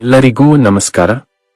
ಎಲ್ಲರಿಗೂ ನಮಸ್ಕಾರ.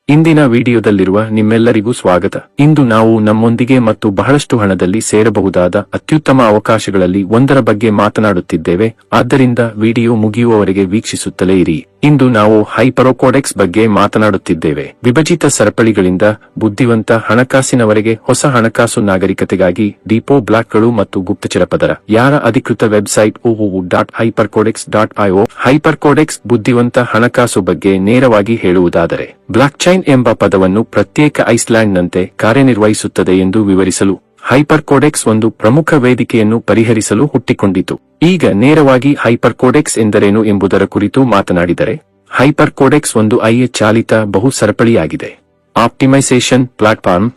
ಇಂದಿನ ವಿಡಿಯೋದಲ್ಲಿರುವ ನಿಮ್ಮೆಲ್ಲರಿಗೂ ಸ್ವಾಗತ. ಇಂದು ನಾವು ನಮ್ಮೊಂದಿಗೆ ಮತ್ತು ಬಹಳಷ್ಟು ಹಣದಲ್ಲಿ ಸೇರಬಹುದಾದ ಅತ್ಯುತ್ತಮ ಅವಕಾಶಗಳಲ್ಲಿ ಒಂದರ ಬಗ್ಗೆ ಮಾತನಾಡುತ್ತಿದ್ದೇವೆ. ಆದ್ದರಿಂದ ವಿಡಿಯೋ ಮುಗಿಯುವವರೆಗೆ ವೀಕ್ಷಿಸುತ್ತಲೇ ಇರಿ. ಇಂದು ನಾವು ಹೈಪರ್ಕೋಡೆಕ್ಸ್ ಬಗ್ಗೆ ಮಾತನಾಡುತ್ತಿದ್ದೇವೆ. ವಿಭಜಿತ ಸರಪಳಿಗಳಿಂದ ಬುದ್ಧಿವಂತ ಹಣಕಾಸಿನವರೆಗೆ ಹೊಸ ಹಣಕಾಸು ನಾಗರಿಕತೆಗಾಗಿ ಡಿಪೋ ಬ್ಲಾಕ್ಗಳು ಮತ್ತು ಗುಪ್ತಚರ ಪದರ. ಯಾರ ಅಧಿಕೃತ ವೆಬ್ಸೈಟ್ www.hypercodex.io. ಹೈಪರ್ಕೋಡೆಕ್ಸ್ ಬುದ್ಧಿವಂತ ಹಣಕಾಸು ಬಗ್ಗೆ ನೇರವಾಗಿ ಹೇಳುವುದಾದರೆ, ಬ್ಲಾಕ್ಚೈನ್ ಎಂಬ ಪದವನ್ನು ಪ್ರತ್ಯೇಕ ಐಸ್ಲ್ಯಾಂಡ್ನಂತೆ ಕಾರ್ಯನಿರ್ವಹಿಸುತ್ತದೆ ಎಂದು ವಿವರಿಸಲು ಹೈಪರ್ಕೋಡೆಕ್ಸ್ ಒಂದು ಪ್ರಮುಖ ವೇದಿಕೆಯನ್ನು ಪರಿಹರಿಸಲು ಹುಟ್ಟಿಕೊಂಡಿತು. ಈಗ ನೇರವಾಗಿ ಹೈಪರ್ಕೋಡೆಕ್ಸ್ ಎಂದರೇನು ಎಂಬುದರ ಕುರಿತು ಮಾತನಾಡಿದರೆ, ಹೈಪರ್ಕೋಡೆಕ್ಸ್ ಒಂದು ಐಎ ಚಾಲಿತ ಬಹು ಸರಪಳಿಯಾಗಿದೆ. ಆಪ್ಟಿಮೈಸೇಷನ್ ಪ್ಲಾಟ್ಫಾರ್ಮ್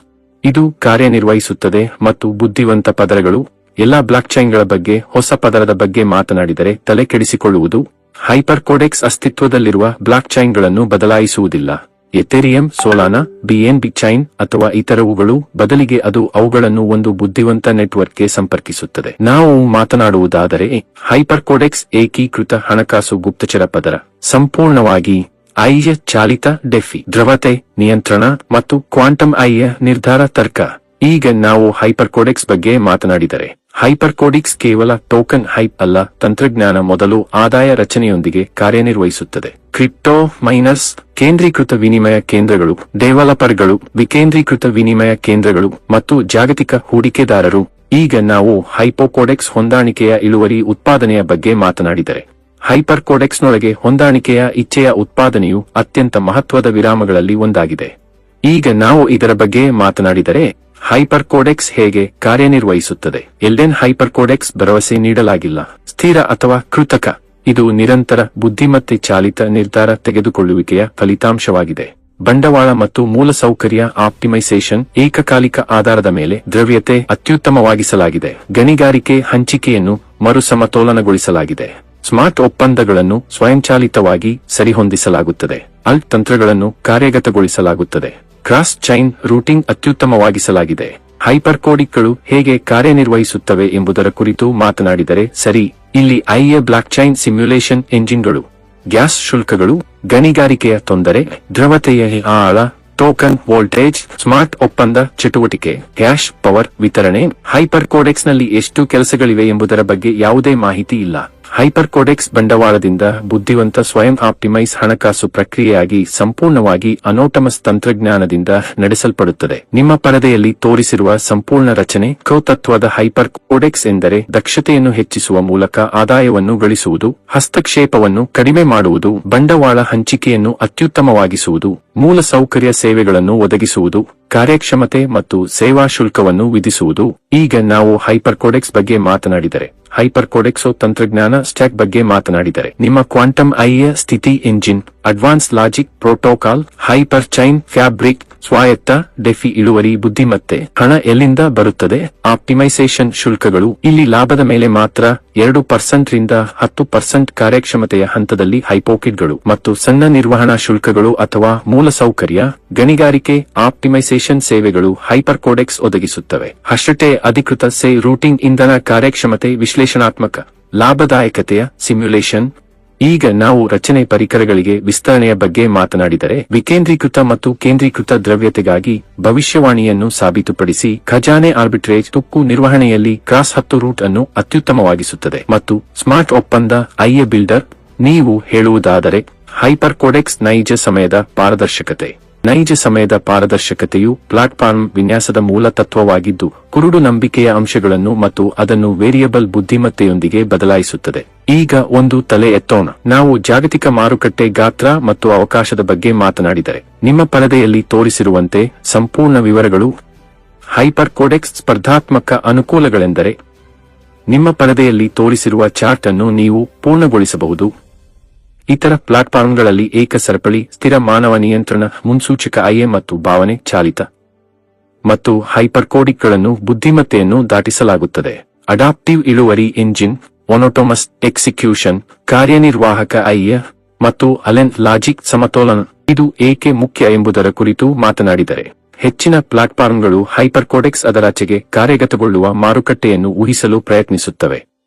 ಇದು ಕಾರ್ಯನಿರ್ವಹಿಸುತ್ತದೆ ಮತ್ತು ಬುದ್ಧಿವಂತ ಪದರಗಳು. ಎಲ್ಲಾ ಬ್ಲಾಕ್ಚೈನ್ಗಳ ಬಗ್ಗೆ ಹೊಸ ಪದರದ ಬಗ್ಗೆ ಮಾತನಾಡಿದರೆ ತಲೆ ಕೆಡಿಸಿಕೊಳ್ಳುವುದು. ಹೈಪರ್ಕೋಡೆಕ್ಸ್ ಅಸ್ತಿತ್ವದಲ್ಲಿರುವ ಬ್ಲಾಕ್ಚೈನ್ಗಳನ್ನು ಬದಲಾಯಿಸುವುದಿಲ್ಲ. ಎಥೆರಿಯಂ, ಸೋಲಾನಾ, BNB ಚೈನ್ ಅಥವಾ ಇತರವುಗಳು. ಬದಲಿಗೆ ಅದು ಅವುಗಳನ್ನು ಒಂದು ಬುದ್ಧಿವಂತ ನೆಟ್ವರ್ಕ್ಗೆ ಸಂಪರ್ಕಿಸುತ್ತದೆ. ನಾವು ಮಾತನಾಡುವುದಾದರೆ ಹೈಪರ್ಕೋಡೆಕ್ಸ್ ಏಕೀಕೃತ ಹಣಕಾಸು ಗುಪ್ತಚರ ಪದರ, ಸಂಪೂರ್ಣವಾಗಿ ಐಎ ಚಾಲಿತ ಡೆಫಿ, ದ್ರವತೆ ನಿಯಂತ್ರಣ ಮತ್ತು ಕ್ವಾಂಟಮ್ ಐಎ ನಿರ್ಧಾರ ತರ್ಕ. ಈಗ ನಾವು ಹೈಪರ್ಕೋಡೆಕ್ಸ್ ಬಗ್ಗೆ ಮಾತನಾಡಿದರೆ, ಹೈಪರ್ಕೋಡೆಕ್ಸ್ ಕೇವಲ ಟೋಕನ್ ಹೈಪ್ ಅಲ್ಲ, ತಂತ್ರಜ್ಞಾನ ಮೊದಲು ಆದಾಯ ರಚನೆಯೊಂದಿಗೆ ಕಾರ್ಯನಿರ್ವಹಿಸುತ್ತದೆ. ಕ್ರಿಪ್ಟೋ ಮೈನರ್ಸ್, ಕೇಂದ್ರೀಕೃತ ವಿನಿಮಯ ಕೇಂದ್ರಗಳು, ಡೆವಲಪರ್ಗಳು, ವಿಕೇಂದ್ರೀಕೃತ ವಿನಿಮಯ ಕೇಂದ್ರಗಳು ಮತ್ತು ಜಾಗತಿಕ ಹೂಡಿಕೆದಾರರು. ಈಗ ನಾವು ಹೈಪರ್ಕೋಡೆಕ್ಸ್ ಹೊಂದಾಣಿಕೆಯ ಇಳುವರಿ ಉತ್ಪಾದನೆಯ ಬಗ್ಗೆ ಮಾತನಾಡಿದರೆ, ಹೈಪರ್ಕೋಡೆಕ್ಸ್ನೊಳಗೆ ಹೊಂದಾಣಿಕೆಯ ಇಚ್ಛೆಯ ಉತ್ಪಾದನೆಯು ಅತ್ಯಂತ ಮಹತ್ವದ ವಿರಾಮಗಳಲ್ಲಿ ಒಂದಾಗಿದೆ. ಈಗ ನಾವು ಇದರ ಬಗ್ಗೆ ಮಾತನಾಡಿದರೆ, ಹೈಪರ್ಕೋಡೆಕ್ಸ್ ಹೇಗೆ ಕಾರ್ಯನಿರ್ವಹಿಸುತ್ತದೆ. ಎಲ್ಡೆನ್ ಹೈಪರ್ಕೋಡೆಕ್ಸ್ ಭರವಸೆ ನೀಡಲಾಗಿಲ್ಲ, ಸ್ಥಿರ ಅಥವಾ ಕೃತಕ. ಇದು ನಿರಂತರ ಬುದ್ಧಿಮತ್ತೆ ಚಾಲಿತ ನಿರ್ಧಾರ ತೆಗೆದುಕೊಳ್ಳುವಿಕೆಯ ಫಲಿತಾಂಶವಾಗಿದೆ. ಬಂಡವಾಳ ಮತ್ತು ಮೂಲಸೌಕರ್ಯ ಆಪ್ಟಿಮೈಸೇಷನ್ ಏಕಕಾಲಿಕ ಆಧಾರದ ಮೇಲೆ ದ್ರವ್ಯತೆ ಅತ್ಯುತ್ತಮವಾಗಿಸಲಾಗಿದೆ. ಗಣಿಗಾರಿಕೆ ಹಂಚಿಕೆಯನ್ನು ಮರುಸಮತೋಲನಗೊಳಿಸಲಾಗಿದೆ. ಸ್ಮಾರ್ಟ್ ಒಪ್ಪಂದಗಳನ್ನು ಸ್ವಯಂಚಾಲಿತವಾಗಿ ಸರಿಹೊಂದಿಸಲಾಗುತ್ತದೆ. ಅಲ್ಟ್ ತಂತ್ರಗಳನ್ನು ಕಾರ್ಯಗತಗೊಳಿಸಲಾಗುತ್ತದೆ. ಕ್ರಾಸ್ ಚೈನ್ ರೂಟಿಂಗ್ ಅತ್ಯುತ್ತಮವಾಗಿಸಲಾಗಿದೆ. ಹೈಪರ್ಕೋಡಿಕ್ಗಳು ಹೇಗೆ ಕಾರ್ಯನಿರ್ವಹಿಸುತ್ತವೆ ಎಂಬುದರ ಕುರಿತು ಮಾತನಾಡಿದರೆ ಸರಿ. ಇಲ್ಲಿ ಐಎ ಬ್ಲಾಕ್ಚೈನ್ ಸಿಮ್ಯುಲೇಷನ್ ಎಂಜಿನ್ಗಳು, ಗ್ಯಾಸ್ ಶುಲ್ಕಗಳು, ಗಣಿಗಾರಿಕೆಯ ತೊಂದರೆ, ದ್ರವತೆಯ ಆಳ, ಟೋಕನ್ ವೋಲ್ಟೇಜ್, ಸ್ಮಾರ್ಟ್ ಒಪ್ಪಂದ ಚಟುವಟಿಕೆ, ಕ್ಯಾಶ್ ಪವರ್ ವಿತರಣೆ. ಹೈಪರ್ಕೋಡೆಕ್ಸ್ನಲ್ಲಿ ಎಷ್ಟು ಕೆಲಸಗಳಿವೆ ಎಂಬುದರ ಬಗ್ಗೆ ಯಾವುದೇ ಮಾಹಿತಿ ಇಲ್ಲ. ಹೈಪರ್ಕೋಡೆಕ್ಸ್ ಬಂಡವಾಳದಿಂದ ಬುದ್ಧಿವಂತ ಸ್ವಯಂ ಆಪ್ಟಿಮೈಸ್ ಹಣಕಾಸು ಪ್ರಕ್ರಿಯೆಯಾಗಿ ಸಂಪೂರ್ಣವಾಗಿ ಅನೋಟಮಸ್ ತಂತ್ರಜ್ಞಾನದಿಂದ ನಡೆಸಲ್ಪಡುತ್ತದೆ. ನಿಮ್ಮ ಪರದೆಯಲ್ಲಿ ತೋರಿಸಿರುವ ಸಂಪೂರ್ಣ ರಚನೆ ತತ್ವದ ಹೈಪರ್ಕೋಡೆಕ್ಸ್ ಎಂದರೆ ದಕ್ಷತೆಯನ್ನು ಹೆಚ್ಚಿಸುವ ಮೂಲಕ ಆದಾಯವನ್ನು ಗಳಿಸುವುದು, ಹಸ್ತಕ್ಷೇಪವನ್ನು ಕಡಿಮೆ ಮಾಡುವುದು, ಬಂಡವಾಳ ಹಂಚಿಕೆಯನ್ನು ಅತ್ಯುತ್ತಮವಾಗಿಸುವುದು, ಮೂಲಸೌಕರ್ಯ ಸೇವೆಗಳನ್ನು ಒದಗಿಸುವುದು, ಕಾರ್ಯಕ್ಷಮತೆ ಮತ್ತು ಸೇವಾ ಶುಲ್ಕವನ್ನು ವಿಧಿಸುವುದು. ಈಗ ನಾವು ಹೈಪರ್ಕೋಡೆಕ್ಸ್ ಬಗ್ಗೆ ಮಾತನಾಡಿದರೆ, ಹೈಪರ್ಕೋಡೆಕ್ಸ್ ತಂತ್ರಜ್ಞಾನ ಸ್ಟ್ಯಾಕ್ ಬಗ್ಗೆ ಮಾತನಾಡಿದರೆ, ನಿಮ್ಮ ಕ್ವಾಂಟಮ್ ಐಎ ಸ್ಥಿತಿ engine, advance logic protocol, hyper chain fabric, ಸ್ವಾಯತ್ತ ಡೆಫಿ ಇಳುವರಿ ಬುದ್ಧಿಮತ್ತೆ. ಹಣ ಎಲ್ಲಿಂದ ಬರುತ್ತದೆ? ಆಪ್ಟಿಮೈಸೇಷನ್ ಶುಲ್ಕಗಳು. ಇಲ್ಲಿ ಲಾಭದ ಮೇಲೆ ಮಾತ್ರ 2% ರಿಂದ 10% ಕಾರ್ಯಕ್ಷಮತೆಯ ಹಂತದಲ್ಲಿ ಹೈಪೋಕಿಟ್ಗಳು ಮತ್ತು ಸಣ್ಣ ನಿರ್ವಹಣಾ ಶುಲ್ಕಗಳು ಅಥವಾ ಮೂಲಸೌಕರ್ಯ, ಗಣಿಗಾರಿಕೆ ಆಪ್ಟಿಮೈಸೇಷನ್ ಸೇವೆಗಳು ಹೈಪರ್ಕೋಡೆಕ್ಸ್ ಒದಗಿಸುತ್ತವೆ. ಹಶಟೆ ಅಧಿಕೃತ ರೂಟಿಂಗ್, ಇಂಧನ ಕಾರ್ಯಕ್ಷಮತೆ, ವಿಶ್ಲೇಷಣಾತ್ಮಕ ಲಾಭದಾಯಕತೆಯ ಸಿಮ್ಯುಲೇಷನ್. ಈಗ ನಾವು ರಚನೆ ಪರಿಕರಗಳಿಗೆ ವಿಸ್ತರಣೆಯ ಬಗ್ಗೆ ಮಾತನಾಡಿದರೆ, ವಿಕೇಂದ್ರೀಕೃತ ಮತ್ತು ಕೇಂದ್ರೀಕೃತ ದ್ರವ್ಯತೆಗಾಗಿ ಭವಿಷ್ಯವಾಣಿಯನ್ನು ಸಾಬೀತುಪಡಿಸಿ, ಖಜಾನೆ ಆರ್ಬಿಟ್ರೇಜ್ ತುಕ್ಕು ನಿರ್ವಹಣೆಯಲ್ಲಿ ಕ್ರಾಸ್ 10 ರೂಟ್ ಅನ್ನು ಅತ್ಯುತ್ತಮವಾಗಿಸುತ್ತದೆ ಮತ್ತು ಸ್ಮಾರ್ಟ್ ಒಪ್ಪಂದ ಐಎ ಬಿಲ್ಡರ್. ನೀವು ಹೇಳುವುದಾದರೆ ಹೈಪರ್ಕೋಡೆಕ್ಸ್ ನೈಜ ಸಮಯದ ಪಾರದರ್ಶಕತೆ. ನೈಜ ಸಮಯದ ಪಾರದರ್ಶಕತೆಯು ಪ್ಲಾಟ್ಫಾರ್ಮ್ ವಿನ್ಯಾಸದ ಮೂಲ ತತ್ವವಾಗಿದ್ದು, ಕುರುಡು ನಂಬಿಕೆಯ ಅಂಶಗಳನ್ನು ಮತ್ತು ಅದನ್ನು ವೇರಿಯಬಲ್ ಬುದ್ಧಿಮತ್ತೆಯೊಂದಿಗೆ ಬದಲಾಯಿಸುತ್ತದೆ. ಈಗ ಒಂದು ತಲೆ ಎತ್ತೋಣ. ನಾವು ಜಾಗತಿಕ ಮಾರುಕಟ್ಟೆ ಗಾತ್ರ ಮತ್ತು ಅವಕಾಶದ ಬಗ್ಗೆ ಮಾತನಾಡಿದರೆ, ನಿಮ್ಮ ಪರದೆಯಲ್ಲಿ ತೋರಿಸಿರುವಂತೆ ಸಂಪೂರ್ಣ ವಿವರಗಳು. ಹೈಪರ್ಕೋಡೆಕ್ಸ್ ಸ್ಪರ್ಧಾತ್ಮಕ ಅನುಕೂಲಗಳೆಂದರೆ, ನಿಮ್ಮ ಪರದೆಯಲ್ಲಿ ತೋರಿಸಿರುವ ಚಾರ್ಟ್ ಅನ್ನು ನೀವು ಪೂರ್ಣಗೊಳಿಸಬಹುದು. ಇತರ ಪ್ಲಾಟ್ಫಾರ್ಮ್ಗಳಲ್ಲಿ ಏಕ ಸರಪಳಿ, ಸ್ಥಿರ ಮಾನವ ನಿಯಂತ್ರಣ, ಮುನ್ಸೂಚಕ ಐಎ ಮತ್ತು ಭಾವನೆ ಚಾಲಿತ ಮತ್ತು ಹೈಪರ್ಕೋಡಿಕ್ಗಳನ್ನು ಬುದ್ಧಿಮತ್ತೆಯನ್ನು ದಾಟಿಸಲಾಗುತ್ತದೆ. ಅಡಾಪ್ಟಿವ್ ಇಳುವರಿ ಎಂಜಿನ್, ಮೊನೋಟೋಮಸ್ ಎಕ್ಸಿಕ್ಯೂಷನ್, ಕಾರ್ಯನಿರ್ವಾಹಕ ಐಎ ಮತ್ತು ಅಲೆನ್ ಲಾಜಿಕ್ ಸಮತೋಲನ. ಇದು ಏಕೆ ಮುಖ್ಯ ಎಂಬುದರ ಕುರಿತು ಮಾತನಾಡಿದರೆ, ಹೆಚ್ಚಿನ ಪ್ಲಾಟ್ಫಾರ್ಮ್ಗಳು ಹೈಪರ್ಕೋಡೆಕ್ಸ್ ಅದರಾಚೆಗೆ ಕಾರ್ಯಗತಗೊಳ್ಳುವ ಮಾರುಕಟ್ಟೆಯನ್ನು ಊಹಿಸಲು ಪ್ರಯತ್ನಿಸುತ್ತವೆ.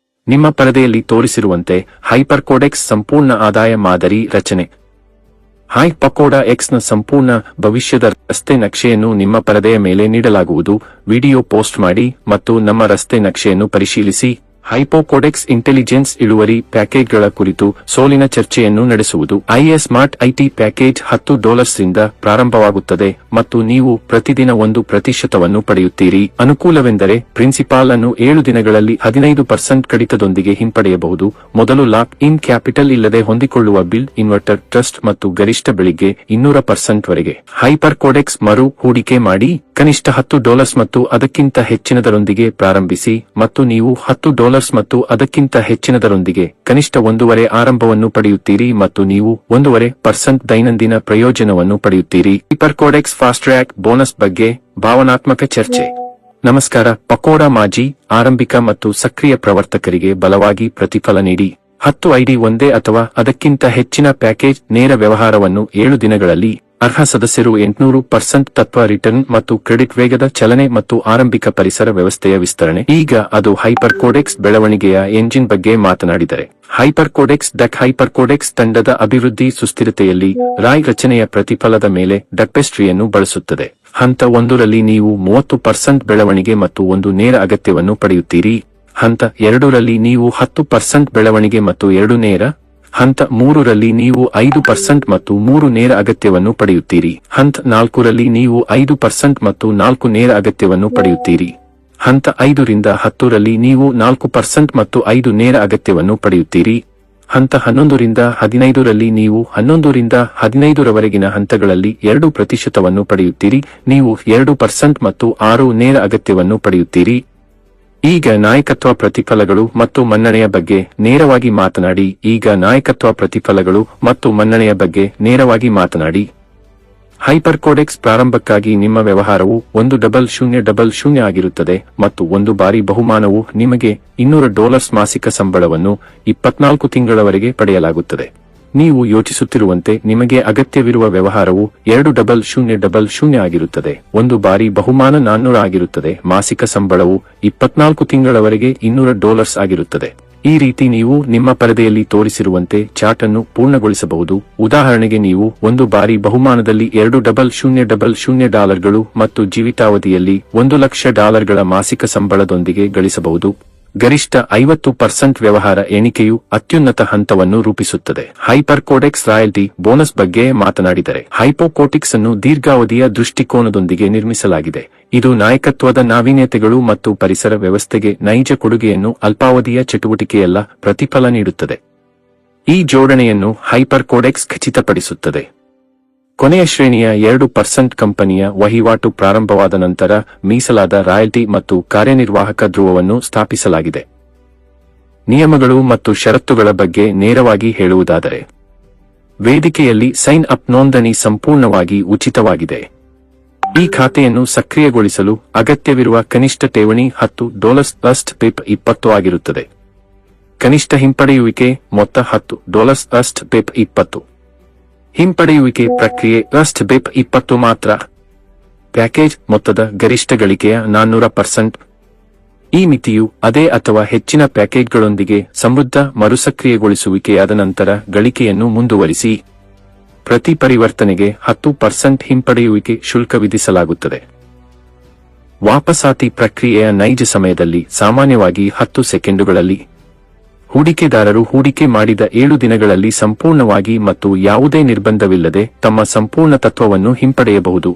ನಿಮ್ಮ ಪರದೆಯಲ್ಲಿ ತೋರಿಸಿರುವಂತೆ ಹೈಪರ್ಕೋಡೆಕ್ಸ್ ಸಂಪೂರ್ಣ ಆದಾಯ ಮಾದರಿ ರಚನೆ. ಹೈ ಪಕೋಡಾ ಎಕ್ಸ್ನ ಸಂಪೂರ್ಣ ಭವಿಷ್ಯದ ರಸ್ತೆ ನಕ್ಷೆಯನ್ನು ನಿಮ್ಮ ಪರದೆಯ ಮೇಲೆ ನೀಡಲಾಗುವುದು. ವಿಡಿಯೋ ಪೋಸ್ಟ್ ಮಾಡಿ ಮತ್ತು ನಮ್ಮ ರಸ್ತೆ ನಕ್ಷೆಯನ್ನು ಪರಿಶೀಲಿಸಿ. ಹೈಪೋಕೋಡೆಕ್ಸ್ ಇಂಟೆಲಿಜೆನ್ಸ್ ಇಳುವರಿ ಪ್ಯಾಕೇಜ್ಗಳ ಕುರಿತು ಸೋಲಿನ ಚರ್ಚೆಯನ್ನು ನಡೆಸುವುದು. ಸ್ಮಾರ್ಟ್ ಐಟಿ ಪ್ಯಾಕೇಜ್ $10 ರಿಂದ ಪ್ರಾರಂಭವಾಗುತ್ತದೆ ಮತ್ತು ನೀವು ಪ್ರತಿದಿನ 1% ಪಡೆಯುತ್ತೀರಿ. ಅನುಕೂಲವೆಂದರೆ ಪ್ರಿನ್ಸಿಪಾಲ್ ಅನ್ನು 7 ದಿನಗಳಲ್ಲಿ 15% ಕಡಿತದೊಂದಿಗೆ ಹಿಂಪಡೆಯಬಹುದು. ಮೊದಲು ಲಾಕ್ ಇನ್ ಕ್ಯಾಪಿಟಲ್ ಇಲ್ಲದೆ ಹೊಂದಿಕೊಳ್ಳುವ ಬಿಲ್ ಇನ್ವರ್ಟರ್ ಟ್ರಸ್ಟ್ ಮತ್ತು ಗರಿಷ್ಠ ಬೆಳಿಗ್ಗೆ 200% ವರೆಗೆ. ಹೈಪರ್ ಕೋಡೆಕ್ಸ್ ಮರು ಹೂಡಿಕೆ ಮಾಡಿ. ಕನಿಷ್ಠ $10 ಮತ್ತು ಅದಕ್ಕಿಂತ ಹೆಚ್ಚಿನದರೊಂದಿಗೆ ಪ್ರಾರಂಭಿಸಿ ಮತ್ತು ನೀವು $10 ಮತ್ತು ಅದಕ್ಕಿಂತ ಹೆಚ್ಚಿನದರೊಂದಿಗೆ ಕನಿಷ್ಠ 1.5 ಆರಂಭವನ್ನು ಪಡೆಯುತ್ತೀರಿ ಮತ್ತು ನೀವು 1.5% ದೈನಂದಿನ ಪ್ರಯೋಜನವನ್ನು ಪಡೆಯುತ್ತೀರಿ. ಹೈಪರ್ ಕೋಡೆಕ್ಸ್ ಫಾಸ್ಟ್ ಟ್ರ್ಯಾಕ್ ಬೋನಸ್ ಬಗ್ಗೆ ಭಾವನಾತ್ಮಕ ಚರ್ಚೆ. ನಮಸ್ಕಾರ. ಪಕೋಡಾ ಮಾಜಿ ಆರಂಭಿಕ ಮತ್ತು ಸಕ್ರಿಯ ಪ್ರವರ್ತಕರಿಗೆ ಬಲವಾಗಿ ಪ್ರತಿಫಲ ನೀಡಿ. 10 ಐಡಿ ಒಂದೇ ಅಥವಾ ಅದಕ್ಕಿಂತ ಹೆಚ್ಚಿನ ಪ್ಯಾಕೇಜ್ ನೇರ ವ್ಯವಹಾರವನ್ನು 7 ದಿನಗಳಲ್ಲಿ. ಅರ್ಹ ಸದಸ್ಯರು 800% ತತ್ವ ರಿಟರ್ನ್ ಮತ್ತು ಕ್ರೆಡಿಟ್ ವೇಗದ ಚಲನೆ ಮತ್ತು ಆರಂಭಿಕ ಪರಿಸರ ವ್ಯವಸ್ಥೆಯ ವಿಸ್ತರಣೆ. ಈಗ ಅದು ಹೈಪರ್ ಕೋಡೆಕ್ಸ್ ಬೆಳವಣಿಗೆಯ ಎಂಜಿನ್ ಬಗ್ಗೆ ಮಾತನಾಡಿದರೆ ಹೈಪರ್ ಕೋಡೆಕ್ಸ್ ತಂಡದ ಅಭಿವೃದ್ಧಿ ಸುಸ್ಥಿರತೆಯಲ್ಲಿ ರಾಯ್ ರಚನೆಯ ಪ್ರತಿಫಲದ ಮೇಲೆ ಡಕ್ಪೆಸ್ಟ್ರಿಯನ್ನು ಬಳಸುತ್ತದೆ. ಹಂತ 1ರಲ್ಲಿ ನೀವು 30% ಬೆಳವಣಿಗೆ ಮತ್ತು 1 ನೇರ ಅಗತ್ಯವನ್ನು ಪಡೆಯುತ್ತೀರಿ. ಹಂತ 2ರಲ್ಲಿ ನೀವು 10% ಬೆಳವಣಿಗೆ ಮತ್ತು 2 ನೇರ. ಹಂತ 3ರಲ್ಲಿ ನೀವು 5% ಮತ್ತು 3 ನೇರ ಅಗತ್ಯವನ್ನು ಪಡೆಯುತ್ತೀರಿ. ಹಂತ 4ರಲ್ಲಿ ನೀವು 5% ಮತ್ತು 4 ನೇರ ಅಗತ್ಯವನ್ನು ಪಡೆಯುತ್ತೀರಿ. ಹಂತ 5ರಿಂದ 10ರಲ್ಲಿ ನೀವು 4% ಮತ್ತು 5 ನೇರ ಅಗತ್ಯವನ್ನು ಪಡೆಯುತ್ತೀರಿ. ಹಂತ 11ರಿಂದ 15ರಲ್ಲಿ ನೀವು 11ರಿಂದ 15ರವರೆಗಿನ ಹಂತಗಳಲ್ಲಿ 2% ಪಡೆಯುತ್ತೀರಿ. ನೀವು 2% ಮತ್ತು 6 ನೇರ ಅಗತ್ಯವನ್ನು ಪಡೆಯುತ್ತೀರಿ. ಈಗ ನಾಯಕತ್ವ ಪ್ರತಿಫಲಗಳು ಮತ್ತು ಮನ್ನಣೆಯ ಬಗ್ಗೆ ನೇರವಾಗಿ ಮಾತನಾಡಿ. ಹೈಪರ್ ಕೋಡೆಕ್ಸ್ ಪ್ರಾರಂಭಕ್ಕಾಗಿ ನಿಮ್ಮ ವ್ಯವಹಾರವು 10000 ಆಗಿರುತ್ತದೆ ಮತ್ತು 1 ಬಾರಿ ಬಹುಮಾನವು ನಿಮಗೆ $200 ಮಾಸಿಕ ಸಂಬಳವನ್ನು 24 ತಿಂಗಳವರೆಗೆ ಪಡೆಯಲಾಗುತ್ತದೆ. ನೀವು ಯೋಚಿಸುತ್ತಿರುವಂತೆ ನಿಮಗೆ ಅಗತ್ಯವಿರುವ ವ್ಯವಹಾರವು 20000 ಆಗಿರುತ್ತದೆ. 1 ಬಾರಿ ಬಹುಮಾನ $400 ಆಗಿರುತ್ತದೆ. ಮಾಸಿಕ ಸಂಬಳವು 24 ತಿಂಗಳವರೆಗೆ $200 ಆಗಿರುತ್ತದೆ. ಈ ರೀತಿ ನೀವು ನಿಮ್ಮ ಪರದೆಯಲ್ಲಿ ತೋರಿಸಿರುವಂತೆ ಚಾರ್ಟ್ ಅನ್ನು ಪೂರ್ಣಗೊಳಿಸಬಹುದು. ಉದಾಹರಣೆಗೆ ನೀವು 1 ಬಾರಿ ಬಹುಮಾನದಲ್ಲಿ $200,000 ಮತ್ತು ಜೀವಿತಾವಧಿಯಲ್ಲಿ $1,00,000 ಮಾಸಿಕ ಸಂಬಳದೊಂದಿಗೆ ಗಳಿಸಬಹುದು. ಗರಿಷ್ಠ 50% ವ್ಯವಹಾರ ಎಣಿಕೆಯು ಅತ್ಯುನ್ನತ ಹಂತವನ್ನು ರೂಪಿಸುತ್ತದೆ. ಹೈಪರ್ ಕೋಡೆಕ್ಸ್ ರಾಯಲ್ಟಿ ಬೋನಸ್ ಬಗ್ಗೆ ಮಾತನಾಡಿದರೆ ಹೈಪೋಕೋಟಿಕ್ಸ್ ಅನ್ನು ದೀರ್ಘಾವಧಿಯ ದೃಷ್ಟಿಕೋನದೊಂದಿಗೆ ನಿರ್ಮಿಸಲಾಗಿದೆ. ಇದು ನಾಯಕತ್ವದ ನಾವೀನ್ಯತೆಗಳು ಮತ್ತು ಪರಿಸರ ವ್ಯವಸ್ಥೆಗೆ ನೈಜ ಕೊಡುಗೆಯನ್ನು ಅಲ್ಪಾವಧಿಯ ಚಟುವಟಿಕೆಯಲ್ಲ ಪ್ರತಿಫಲ ನೀಡುತ್ತದೆ. ಈ ಜೋಡಣೆಯನ್ನು ಹೈಪರ್ ಕೋಡೆಕ್ಸ್ ಖಚಿತಪಡಿಸುತ್ತದೆ. ಕೊನೆಯ ಶ್ರೇಣಿಯ 2% ಕಂಪನಿಯ ವಹಿವಾಟು ಪ್ರಾರಂಭವಾದ ನಂತರ ಮೀಸಲಾದ ರಾಯಲ್ಟಿ ಮತ್ತು ಕಾರ್ಯನಿರ್ವಾಹಕ ಧ್ರುವವನ್ನು ಸ್ಥಾಪಿಸಲಾಗಿದೆ. ನಿಯಮಗಳು ಮತ್ತು ಷರತ್ತುಗಳ ಬಗ್ಗೆ ನೇರವಾಗಿ ಹೇಳುವುದಾದರೆ ವೇದಿಕೆಯಲ್ಲಿ ಸೈನ್ ಅಪ್ ನೋಂದಣಿ ಸಂಪೂರ್ಣವಾಗಿ ಉಚಿತವಾಗಿದೆ. ಈ ಖಾತೆಯನ್ನು ಸಕ್ರಿಯಗೊಳಿಸಲು ಅಗತ್ಯವಿರುವ ಕನಿಷ್ಠ ಠೇವಣಿ $10 ಪಿಪ್ 20 ಆಗಿರುತ್ತದೆ. ಕನಿಷ್ಠ ಹಿಂಪಡೆಯುವಿಕೆ ಮೊತ್ತ $10 ಪಿಪ್ 20. ಹಿಂಪಡೆಯುವಿಕೆ ಪ್ರಕ್ರಿಯೆ ಬಿಪ್ 20 ಮಾತ್ರ. ಪ್ಯಾಕೇಜ್ ಮೊತ್ತದ ಗರಿಷ್ಠ ಗಳಿಕೆಯ 400%. ಈ ಮಿತಿಯು ಅದೇ ಅಥವಾ ಹೆಚ್ಚಿನ ಪ್ಯಾಕೇಜ್ಗಳೊಂದಿಗೆ ಸಮೃದ್ಧ ಮರುಸಕ್ರಿಯಗೊಳಿಸುವಿಕೆಯಾದ ನಂತರ ಗಳಿಕೆಯನ್ನು ಮುಂದುವರಿಸಿ. ಪ್ರತಿ ಪರಿವರ್ತನೆಗೆ 10% ಹಿಂಪಡೆಯುವಿಕೆ ಶುಲ್ಕ ವಿಧಿಸಲಾಗುತ್ತದೆ. ವಾಪಸಾತಿ ಪ್ರಕ್ರಿಯೆಯ ನೈಜ ಸಮಯದಲ್ಲಿ ಸಾಮಾನ್ಯವಾಗಿ 10 ಸೆಕೆಂಡುಗಳಲ್ಲಿ. ಹೂಡಿಕೆದಾರರು ಹೂಡಿಕೆ ಮಾಡಿದ 7 ದಿನಗಳಲ್ಲಿ ಸಂಪೂರ್ಣವಾಗಿ ಮತ್ತು ಯಾವುದೇ ನಿರ್ಬಂಧವಿಲ್ಲದೆ ತಮ್ಮ ಸಂಪೂರ್ಣ ತತ್ವವನ್ನು ಹಿಂಪಡೆಯಬಹುದು.